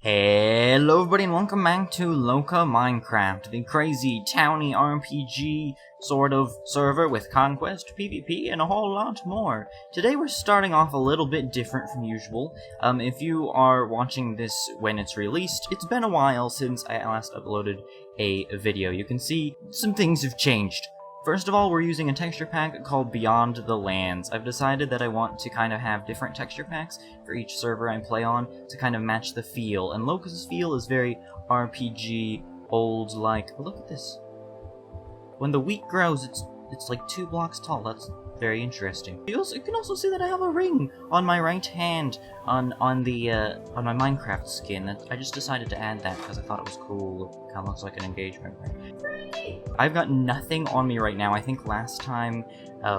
Hello everybody and welcome back to Loka Minecraft, the crazy towny RPG sort of server with Conquest, PvP, and a whole lot more. Today we're starting off a little bit different from usual. If you are watching this when it's released, it's been a while since I last uploaded a video. You can see some things have changed. First of all, we're using a texture pack called Beyond the Lands. I've decided that I want to kind of have different texture packs for each server I play on to kind of match the feel. And Loka's feel is very RPG, old, like, look at this. When the wheat grows, it's like 2 blocks tall. That's very interesting. You can also see that I have a ring on my right hand on my Minecraft skin. I just decided to add that because I thought it was cool. It kind of looks like an engagement ring. I've got nothing on me right now. I think last time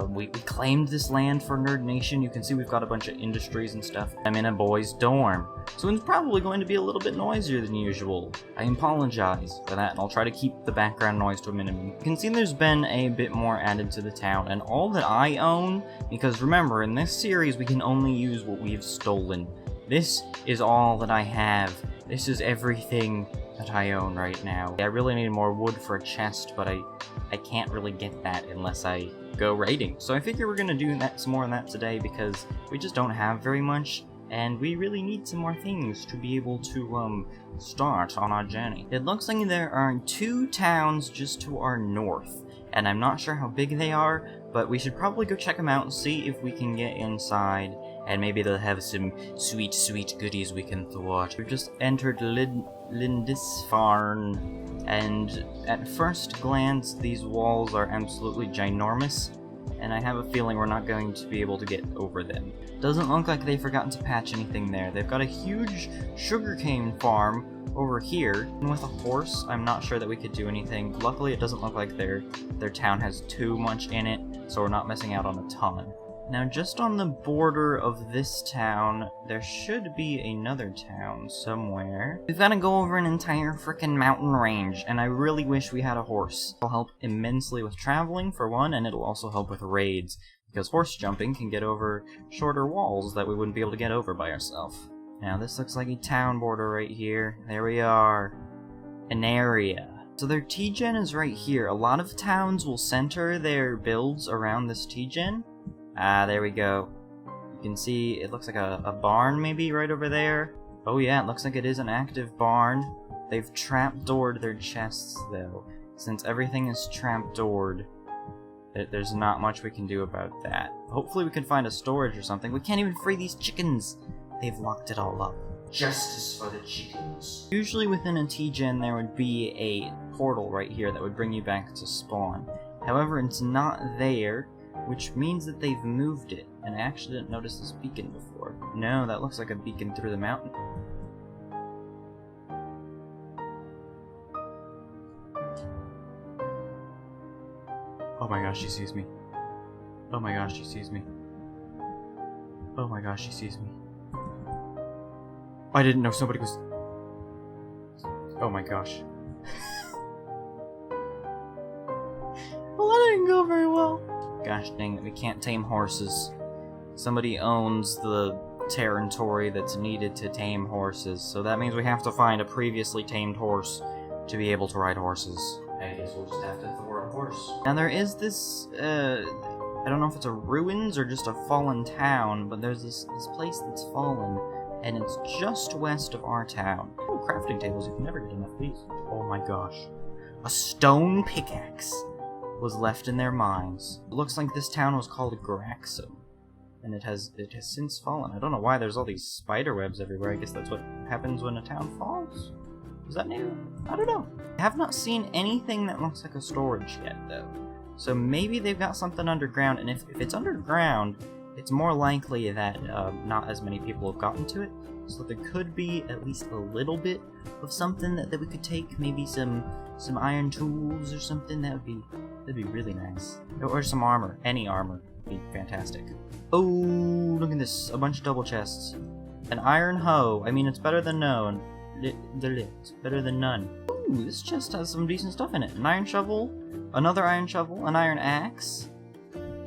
we claimed this land for Nerd Nation. You can see we've got a bunch of industries and stuff. I'm in a boys' dorm, so it's probably going to be a little bit noisier than usual. I apologize for that, and I'll try to keep the background noise to a minimum. You can see there's been a bit more added to the town, and all that I own, because remember, in this series we can only use what we've stolen. This is all that I have. This is everything that I own right now. I really need more wood for a chest, but I can't really get that unless I go raiding. So I figure we're gonna do some more of that today because we just don't have very much, and we really need some more things to be able to start on our journey. It looks like there are 2 towns just to our north, and I'm not sure how big they are, but we should probably go check them out and see if we can get inside, and maybe they'll have some sweet, sweet goodies we can thwart. We've just entered Lindisfarne, and at first glance, these walls are absolutely ginormous, and I have a feeling we're not going to be able to get over them. Doesn't look like they've forgotten to patch anything there. They've got a huge sugarcane farm over here, and with a horse, I'm not sure that we could do anything. Luckily, it doesn't look like their town has too much in it, so we're not missing out on a ton. Now, just on the border of this town, there should be another town somewhere. We've got to go over an entire frickin' mountain range, and I really wish we had a horse. It'll help immensely with traveling, for one, and it'll also help with raids, because horse jumping can get over shorter walls that we wouldn't be able to get over by ourselves. Now, this looks like a town border right here. There we are. An area. So their T-gen is right here. A lot of towns will center their builds around this T-gen. Ah, there we go. You can see it looks like a barn maybe right over there. Oh yeah, it looks like it is an active barn. They've trapdoored their chests though. Since everything is trapdoored, there's not much we can do about that. Hopefully we can find a storage or something. We can't even free these chickens. They've locked it all up. Justice for the chickens. Usually within a T-gen there would be a portal right here that would bring you back to spawn. However, it's not there, which means that they've moved it, and I actually didn't notice this beacon before. No, that looks like a beacon through the mountain. Oh my gosh, she sees me. Oh my gosh, she sees me. Oh my gosh, she sees me. I didn't know somebody was... Oh my gosh. Well, that didn't go very well. Gosh dang it, we can't tame horses. Somebody owns the territory that's needed to tame horses, so that means we have to find a previously tamed horse to be able to ride horses. I guess we'll just have to thwart a horse. Now there is this, I don't know if it's a ruins or just a fallen town, but there's this place that's fallen, and it's just west of our town. Oh, crafting tables, you can never get enough of these. Oh my gosh. A stone pickaxe was left in their mines. It looks like this town was called Graxum, and it has since fallen. I don't know why there's all these spider webs everywhere. I guess that's what happens when a town falls? Is that new? I don't know. I have not seen anything that looks like a storage yet, though. So maybe they've got something underground, and if it's underground, it's more likely that not as many people have gotten to it, so there could be at least a little bit of something that we could take, maybe some iron tools or something. That'd be really nice. Or some armor. Any armor would be fantastic. Oh, look at this. A bunch of double chests. An iron hoe. I mean, it's better than none. It's better than none. Ooh, this chest has some decent stuff in it. An iron shovel, another iron shovel, an iron axe,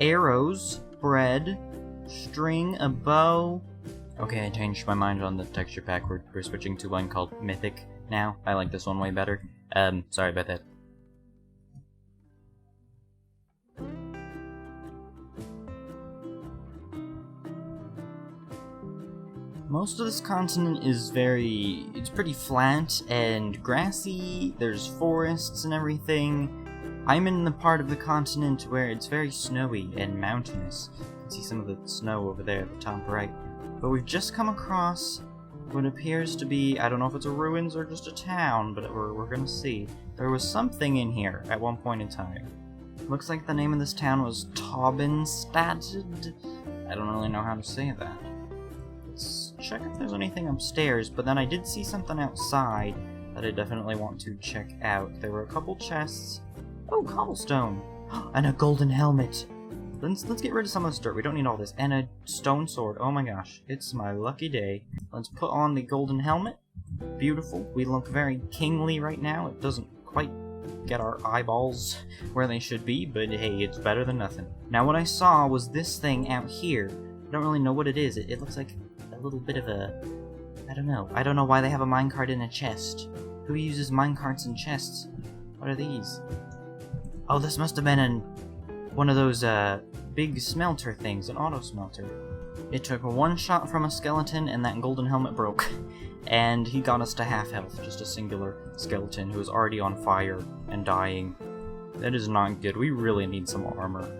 arrows, bread, string, a bow, Okay, I changed my mind on the texture pack. We're switching to one called Mythic now. I like this one way better. Sorry about that. Most of this continent is it's pretty flat and grassy, there's forests and everything. I'm in the part of the continent where it's very snowy and mountainous. You can see some of the snow over there at the top right. But we've just come across what appears to be, I don't know if it's a ruins or just a town, but we're gonna see. There was something in here at one point in time. Looks like the name of this town was Tobin Spatted. I don't really know how to say that. Let's check if there's anything upstairs, but then I did see something outside that I definitely want to check out. There were a couple chests. Oh, cobblestone! And a golden helmet! Let's get rid of some of this dirt. We don't need all this. And a stone sword. Oh my gosh. It's my lucky day. Let's put on the golden helmet. Beautiful. We look very kingly right now. It doesn't quite get our eyeballs where they should be, but hey, it's better than nothing. Now what I saw was this thing out here. I don't really know what it is. It looks like a little bit of a... I don't know. I don't know why they have a minecart in a chest. Who uses minecarts in chests? What are these? Oh, this must have been one of those big smelter things, an auto smelter. It took one shot from a skeleton and that golden helmet broke. And he got us to half health, just a singular skeleton who was already on fire and dying. That is not good. We really need some armor.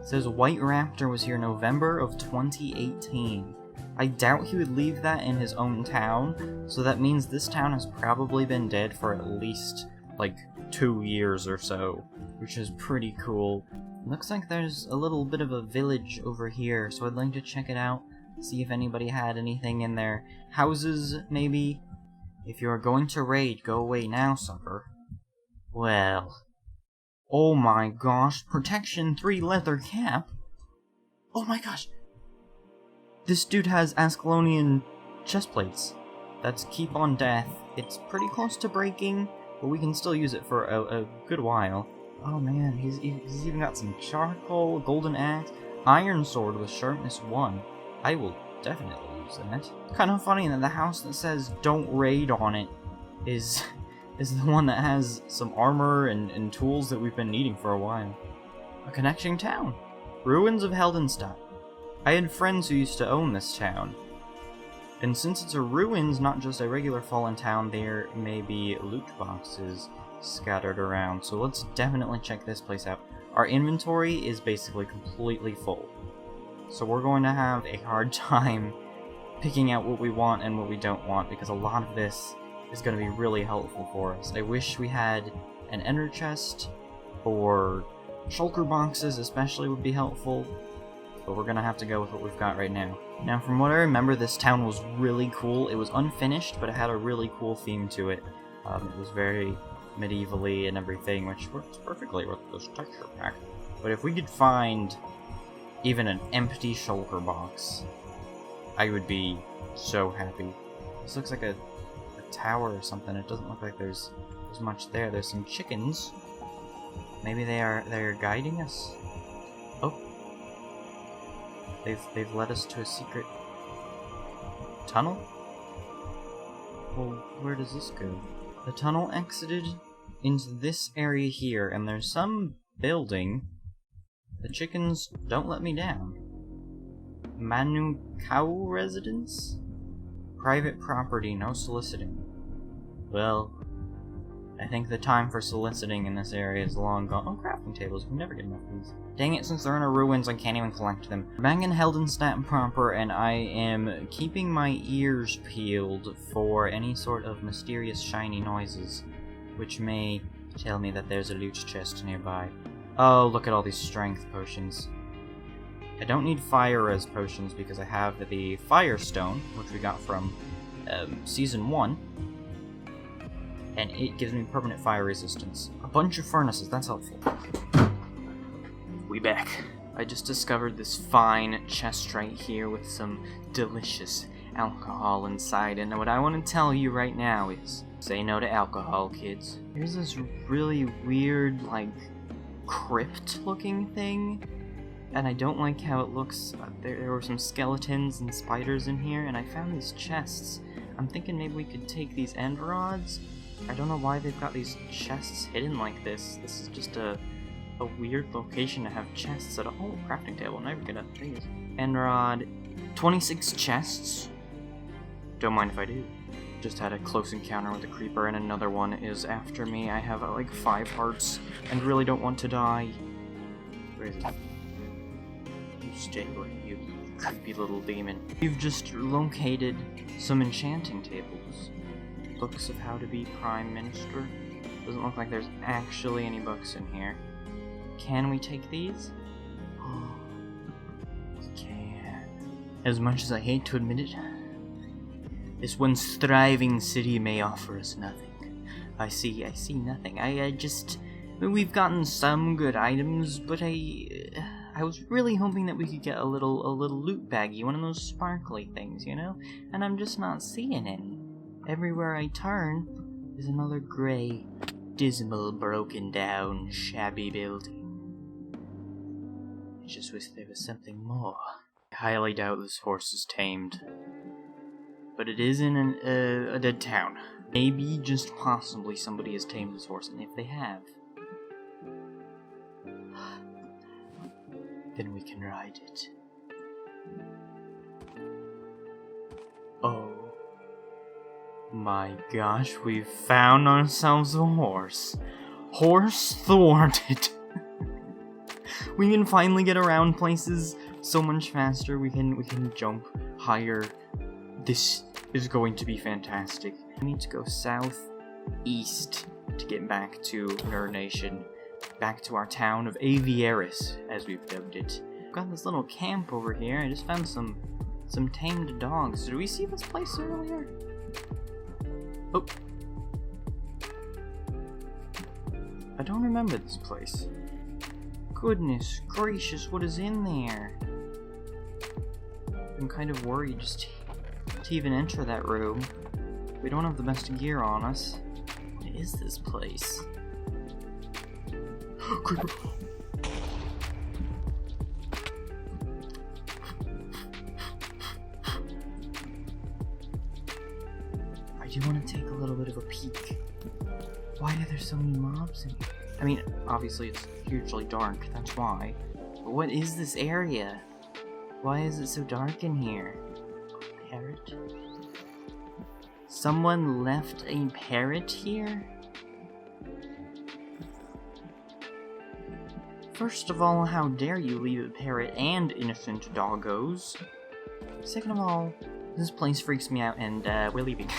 It says White Raptor was here November of 2018. I doubt he would leave that in his own town, so that means this town has probably been dead for at least, like, 2 years or so, which is pretty cool. Looks like there's a little bit of a village over here, so I'd like to check it out, see if anybody had anything in their houses, maybe. If you're going to raid, go away now, sucker. Well... Oh my gosh, Protection 3 leather cap? Oh my gosh! This dude has Ascalonian chestplates. That's Keep on Death. It's pretty close to breaking, but we can still use it for a good while. Oh man, he's even got some charcoal, golden axe, iron sword with sharpness 1. I will definitely use that. Kind of funny that the house that says don't raid on it is the one that has some armor and tools that we've been needing for a while. A connecting town. Ruins of Heldenstein. I had friends who used to own this town. And since it's a ruins, not just a regular fallen town, there may be loot boxes scattered around, so let's definitely check this place out. Our inventory is basically completely full, so we're going to have a hard time picking out what we want and what we don't want, because a lot of this is going to be really helpful for us. I wish we had an ender chest, or shulker boxes especially would be helpful, but we're going to have to go with what we've got right now. Now, from what I remember, this town was really cool. It was unfinished, but it had a really cool theme to it. It was very medievally and everything, which works perfectly with this texture pack. But if we could find even an empty shulker box, I would be so happy. This looks like a tower or something. It doesn't look like there's much there. There's some chickens. Maybe they're guiding us. Oh, they've led us to a secret tunnel. Well, where does this go? The tunnel exited into this area here, and there's some building. The chickens don't let me down. Manukau residence? Private property, no soliciting. Well, I think the time for soliciting in this area is long gone. Oh, crafting tables, we can never get enough of these. Dang it, since they're in our ruins, I can't even collect them. We're back in Heldenstein proper, and I am keeping my ears peeled for any sort of mysterious shiny noises, which may tell me that there's a loot chest nearby. Oh, look at all these strength potions. I don't need fire res potions because I have the Firestone, which we got from Season 1, and it gives me permanent fire resistance. A bunch of furnaces, that's helpful. We back. I just discovered this fine chest right here with some delicious alcohol inside, and what I want to tell you right now is, say no to alcohol, kids. Here's this really weird, like, crypt-looking thing. and I don't like how it looks. There were some skeletons and spiders in here, and I found these chests. I'm thinking maybe we could take these end rods. I don't know why they've got these chests hidden like this. This is just a weird location to have chests at a whole crafting table. I'm never gonna think this. End rod, 26 chests. Don't mind if I do. Just had a close encounter with a creeper, and another one is after me. I have like 5 hearts and really don't want to die. Where is it? You stay away, you creepy little demon. We've just located some enchanting tables. Books of how to be Prime Minister. Doesn't look like there's actually any books in here. Can we take these? Oh, we can. As much as I hate to admit it, this once thriving city may offer us nothing. I see nothing. We've gotten some good items, but I was really hoping that we could get a little loot baggy, one of those sparkly things, you know? And I'm just not seeing any. Everywhere I turn is another gray, dismal, broken down, shabby building. I just wish there was something more. I highly doubt this horse is tamed. But it is in a dead town. Maybe, just possibly, somebody has tamed this horse, and if they have, then we can ride it. Oh my gosh, we've found ourselves a horse. Horse thwarted. We can finally get around places so much faster. We can jump higher. This is going to be fantastic. I need to go southeast to get back to Nerd Nation. Back to our town of Aviaris, as we've dubbed it. I've got this little camp over here. I just found some tamed dogs. Did we see this place earlier? Oh. I don't remember this place. Goodness gracious, what is in there? I'm kind of worried just to even enter that room. We don't have the best gear on us. What is this place? Creeper! I do want to take a little bit of a peek. Why are there so many mobs in here? I mean, obviously it's hugely dark, that's why. But what is this area? Why is it so dark in here? A parrot? Someone left a parrot here? First of all, how dare you leave a parrot and innocent doggos? Second of all, this place freaks me out, and we're leaving.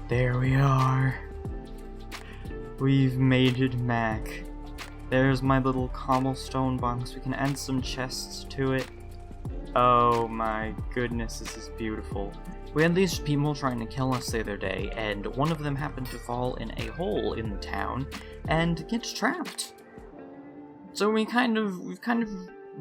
There we are. We've made it back. There's my little cobblestone box. We can add some chests to it. Oh my goodness, this is beautiful. We had these people trying to kill us the other day, and one of them happened to fall in a hole in the town and get trapped. So we've kind of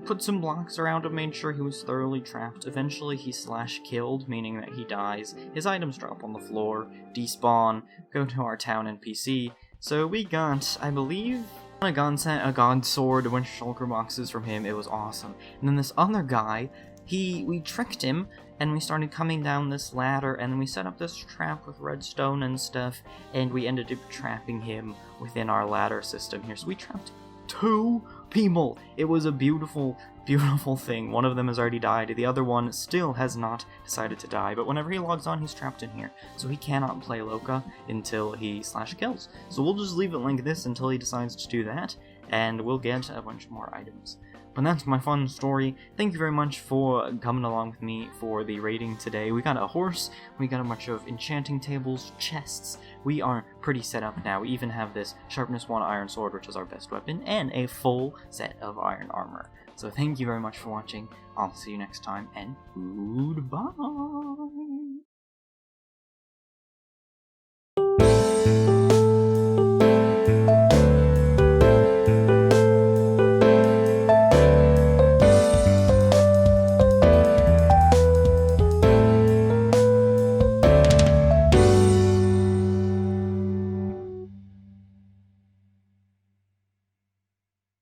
put some blocks around him, made sure he was thoroughly trapped. Eventually he /killed, meaning that he dies. His items drop on the floor, despawn, go to our town NPC. So we got, I believe, a god set, a god sword, a bunch of shulker boxes from him. It was awesome. And then this other guy, we tricked him, and we started coming down this ladder, and then we set up this trap with redstone and stuff, and we ended up trapping him within our ladder system here. So we trapped 2 people. It was a beautiful, beautiful thing. One of them has already died. The other one still has not decided to die, but whenever he logs on, he's trapped in here. So he cannot play Loka until he /kills. So we'll just leave it like this until he decides to do that, and we'll get a bunch more items. But that's my fun story. Thank you very much for coming along with me for the raiding today. We got a horse, we got a bunch of enchanting tables, chests. We are pretty set up now. We even have this sharpness 1 iron sword, which is our best weapon, and a full set of iron armor. So thank you very much for watching. I'll see you next time, and goodbye!